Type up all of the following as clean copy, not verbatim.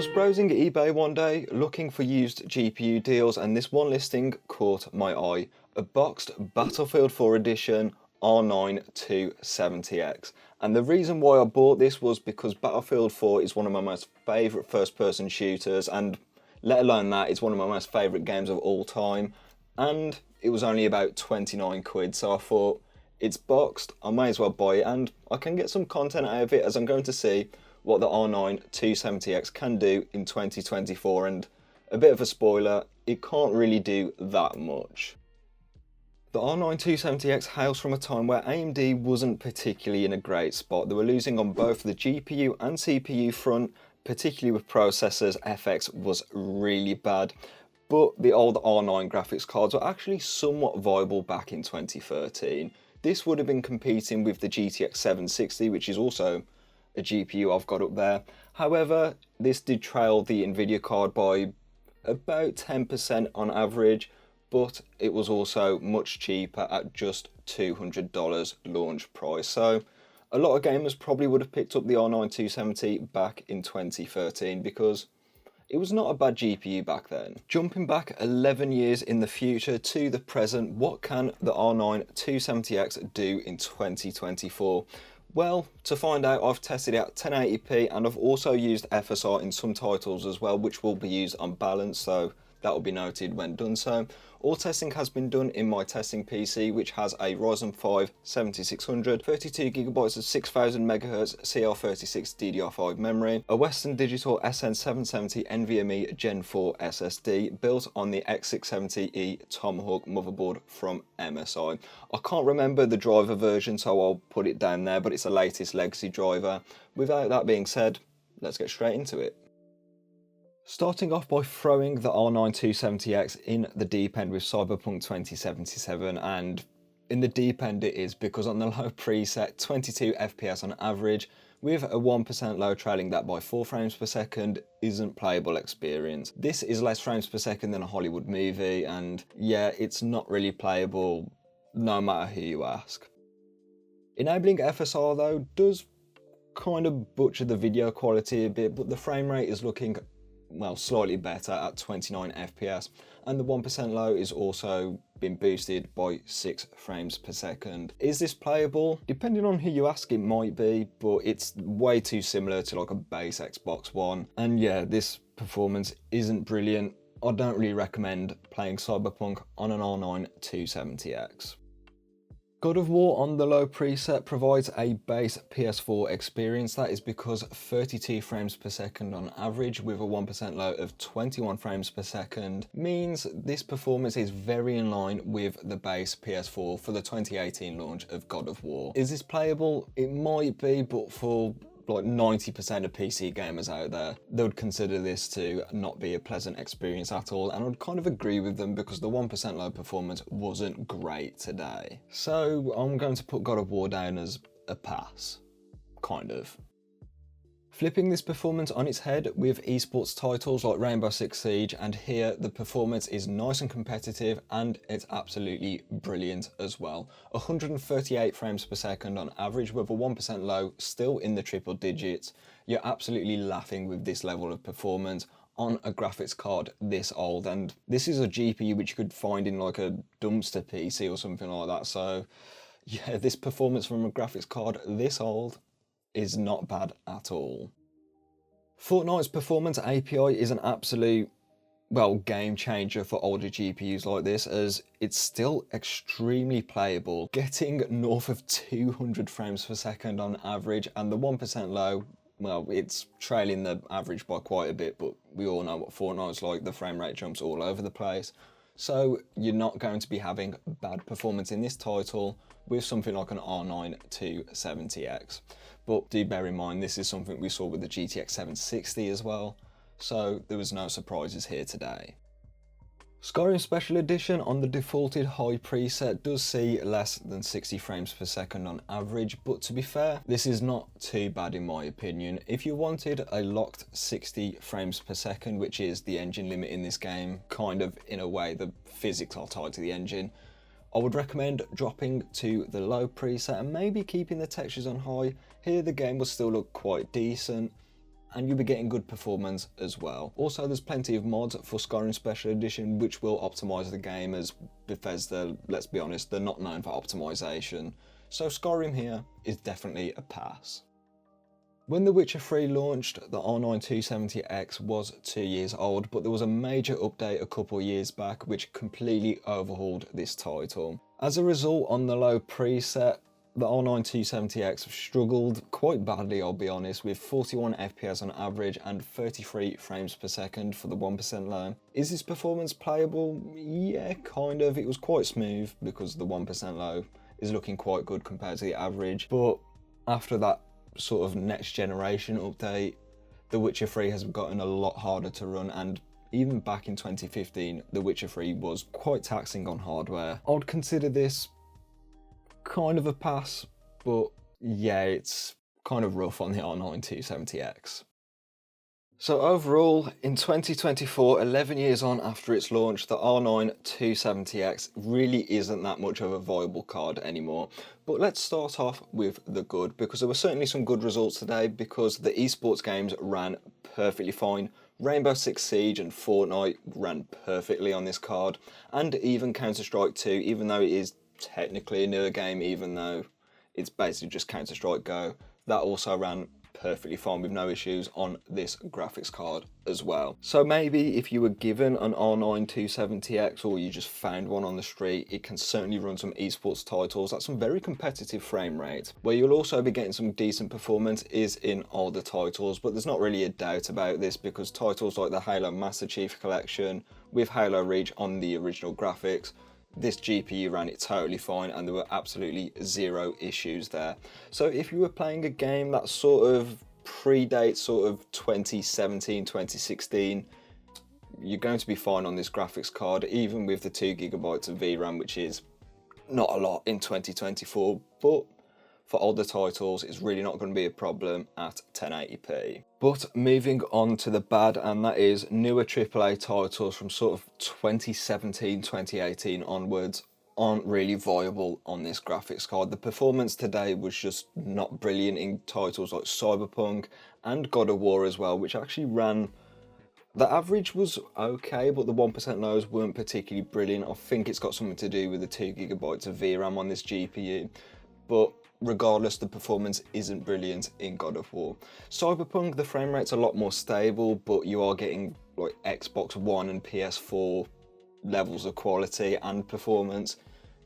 was browsing eBay one day looking for used GPU deals, and this one listing caught my eye. A boxed Battlefield 4 Edition R9 270X. And the reason why I bought this was because Battlefield 4 is one of my most favourite first-person shooters, and let alone that, it's one of my most favourite games of all time. And it was only about 29 quid, so I thought, it's boxed, I may as well buy it, and I can get some content out of it as I'm going to see what the R9 270X can do in 2024, and a bit of a spoiler, it can't really do that much. The R9 270X hails from a time where AMD wasn't particularly in a great spot. They were losing on both the GPU and CPU front, particularly with processors. FX was really bad, but the old R9 graphics cards were actually somewhat viable back in 2013. This would have been competing with the GTX 760, which is also a GPU I've got up there. However, this did trail the Nvidia card by about 10% on average, but it was also much cheaper at just $200 launch price. So a lot of gamers probably would have picked up the R9 270 back in 2013 because it was not a bad GPU back then. Jumping back 11 years in the future to the present, what can the R9 270X do in 2024? Well, to find out, I've tested out 1080p and I've also used FSR in some titles as well, which will be used on balance, so that will be noted when done so. All testing has been done in my testing PC, which has a Ryzen 5 7600, 32GB of 6000 MHz CL36 DDR5 memory, a Western Digital SN770 NVMe Gen 4 SSD built on the X670E Tomahawk motherboard from MSI. I can't remember the driver version, so I'll put it down there, but it's the latest legacy driver. Without that being said, let's get straight into it. Starting off by throwing the R9 270X in the deep end with Cyberpunk 2077, and in the deep end it is because on the low preset 22 FPS on average with a 1% low trailing that by 4 frames per second isn't playable experience. This is less frames per second than a Hollywood movie, and yeah, it's not really playable no matter who you ask. Enabling FSR though does kind of butcher the video quality a bit, but the frame rate is looking well, slightly better at 29 FPS, and the 1% low is also been boosted by 6 frames per second. Is this playable? Depending on who you ask, it might be, but it's way too similar to like a base Xbox One. And yeah, this performance isn't brilliant. I don't really recommend playing Cyberpunk on an R9 270X. God of War on the low preset provides a base PS4 experience. That is because 32 frames per second on average with a 1% low of 21 frames per second means this performance is very in line with the base PS4 for the 2018 launch of God of War. Is this playable? It might be, but for like 90% of PC gamers out there, they would consider this to not be a pleasant experience at all, and I'd kind of agree with them because the 1% low performance wasn't great today. So I'm going to put God of War down as a pass, kind of. Flipping this performance on its head with esports titles like Rainbow Six Siege, and here the performance is nice and competitive and it's absolutely brilliant as well. 138 frames per second on average with a 1% low still in the triple digits. You're absolutely laughing with this level of performance on a graphics card this old, and this is a GPU which you could find in like a dumpster PC or something like that. So yeah, this performance from a graphics card this old is not bad at all. Fortnite's performance API is an absolute, well, game changer for older GPUs like this, as it's still extremely playable, getting north of 200 frames per second on average, and the 1% low, well, it's trailing the average by quite a bit, but we all know what Fortnite's like, the frame rate jumps all over the place. So you're not going to be having bad performance in this title with something like an R9 270X. But do bear in mind, this is something we saw with the GTX 760 as well, so there was no surprises here today. Skyrim Special Edition on the defaulted high preset does see less than 60 frames per second on average, but to be fair, this is not too bad in my opinion. If you wanted a locked 60 frames per second, which is the engine limit in this game, kind of in a way the physics are tied to the engine, I would recommend dropping to the low preset and maybe keeping the textures on high. Here the game will still look quite decent, and you'll be getting good performance as well. Also, there's plenty of mods for Skyrim Special Edition which will optimize the game, as Bethesda, let's be honest, they're not known for optimization. So Skyrim here is definitely a pass. When The Witcher 3 launched, the R9 270X was 2 years old, but there was a major update a couple of years back which completely overhauled this title. As a result, on the low preset, the R9 270X struggled quite badly, I'll be honest, with 41 FPS on average and 33 frames per second for the 1% low. Is this performance playable? Yeah, kind of. It was quite smooth because the 1% low is looking quite good compared to the average, but after that sort of next generation update, The Witcher 3 has gotten a lot harder to run, and even back in 2015, The Witcher 3 was quite taxing on hardware. I'd consider this kind of a pass, but yeah, it's kind of rough on the R9 270X. So overall, in 2024, 11 years on after its launch, the R9 270X really isn't that much of a viable card anymore. But let's start off with the good, because there were certainly some good results today, because the esports games ran perfectly fine. Rainbow Six Siege and Fortnite ran perfectly on this card, and even Counter-Strike 2, even though it is technically a newer game, even though it's basically just Counter-Strike Go, that also ran perfectly fine with no issues on this graphics card as well. So maybe if you were given an R9 270X or you just found one on the street, it can certainly run some esports titles at some very competitive frame rates. Where you'll also be getting some decent performance is in older titles, but there's not really a doubt about this, because titles like the Halo Master Chief Collection with Halo Reach on the original graphics, this GPU ran it totally fine and there were absolutely zero issues there. So if you were playing a game that sort of predates sort of 2017, 2016, you're going to be fine on this graphics card, even with the 2GB of VRAM, which is not a lot in 2024, but for older titles, it's really not going to be a problem at 1080p. But moving on to the bad, and that is newer AAA titles from sort of 2017, 2018 onwards aren't really viable on this graphics card. The performance today was just not brilliant in titles like Cyberpunk and God of War as well, which actually ran. The average was okay, but the 1% lows weren't particularly brilliant. I think it's got something to do with the 2GB of VRAM on this GPU. But regardless, the performance isn't brilliant in God of War. Cyberpunk, the frame rate's a lot more stable, but you are getting like Xbox One and PS4 levels of quality and performance,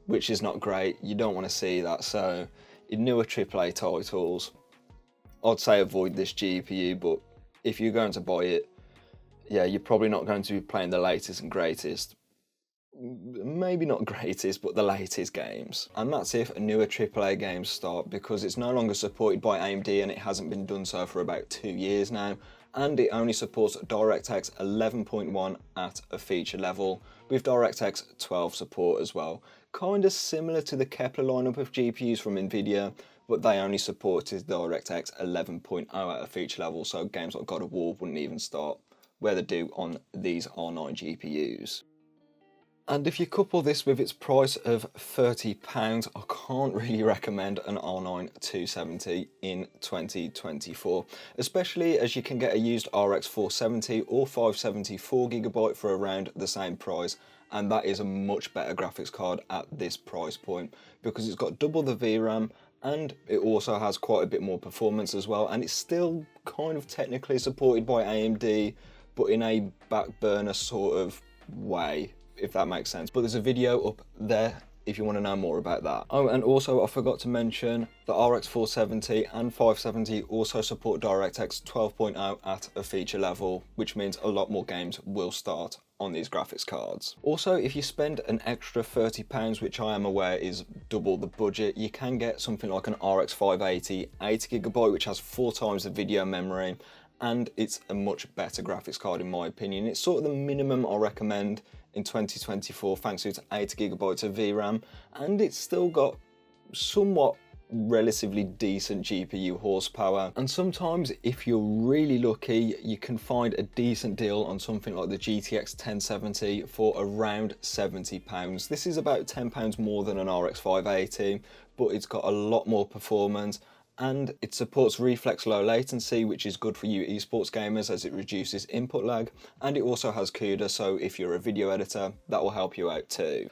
which is not great. You don't want to see that. So in newer AAA titles, I'd say avoid this GPU, but if you're going to buy it, yeah, you're probably not going to be playing the latest and greatest. Maybe not greatest, but the latest games. And that's if newer AAA games start, because it's no longer supported by AMD and it hasn't been done so for about 2 years now, and it only supports DirectX 11.1 at a feature level, with DirectX 12 support as well. Kind of similar to the Kepler lineup of GPUs from Nvidia, but they only supported DirectX 11.0 at a feature level, so games like God of War wouldn't even start where they do on these R9 GPUs. And if you couple this with its price of £30, I can't really recommend an R9 270 in 2024, especially as you can get a used RX 470 or 570 4GB for around the same price, and that is a much better graphics card at this price point, because it's got double the VRAM and it also has quite a bit more performance as well, and it's still kind of technically supported by AMD, but in a back burner sort of way, if that makes sense. But there's a video up there if you want to know more about that. Oh, and also I forgot to mention the RX 470 and 570 also support DirectX 12.0 at a feature level, which means a lot more games will start on these graphics cards. Also, if you spend an extra £30, which I am aware is double the budget, you can get something like an RX 580 8GB, which has 4 times the video memory, and it's a much better graphics card in my opinion. It's sort of the minimum I recommend in 2024 thanks to its 8GB of VRAM, and it's still got somewhat relatively decent GPU horsepower. And sometimes if you're really lucky, you can find a decent deal on something like the GTX 1070 for around £70. This is about £10 more than an RX 580, but it's got a lot more performance and it supports reflex low latency, which is good for you esports gamers as it reduces input lag, and it also has CUDA, so if you're a video editor, that will help you out too.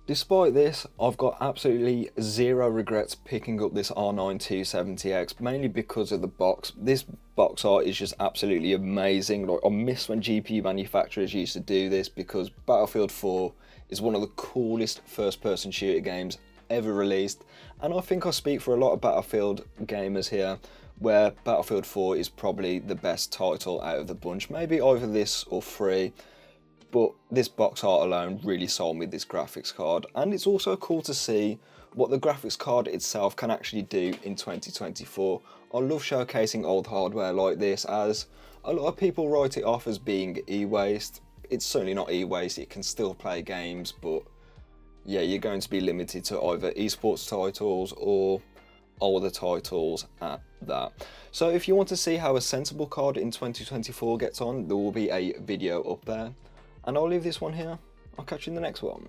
Despite this, I've got absolutely zero regrets picking up this R9 270X, mainly because of the box. This box art is just absolutely amazing. Like, I miss when GPU manufacturers used to do this, because Battlefield 4 is one of the coolest first-person shooter games ever released, and I think I speak for a lot of Battlefield gamers here, where Battlefield 4 is probably the best title out of the bunch, maybe either this or 3. But this box art alone really sold me this graphics card, and it's also cool to see what the graphics card itself can actually do in 2024. I love showcasing old hardware like this, as a lot of people write it off as being e-waste. It's certainly not e-waste, it can still play games, but yeah, you're going to be limited to either esports titles or older titles at that. So if you want to see how a sensible card in 2024 gets on, there will be a video up there. And I'll leave this one here. I'll catch you in the next one.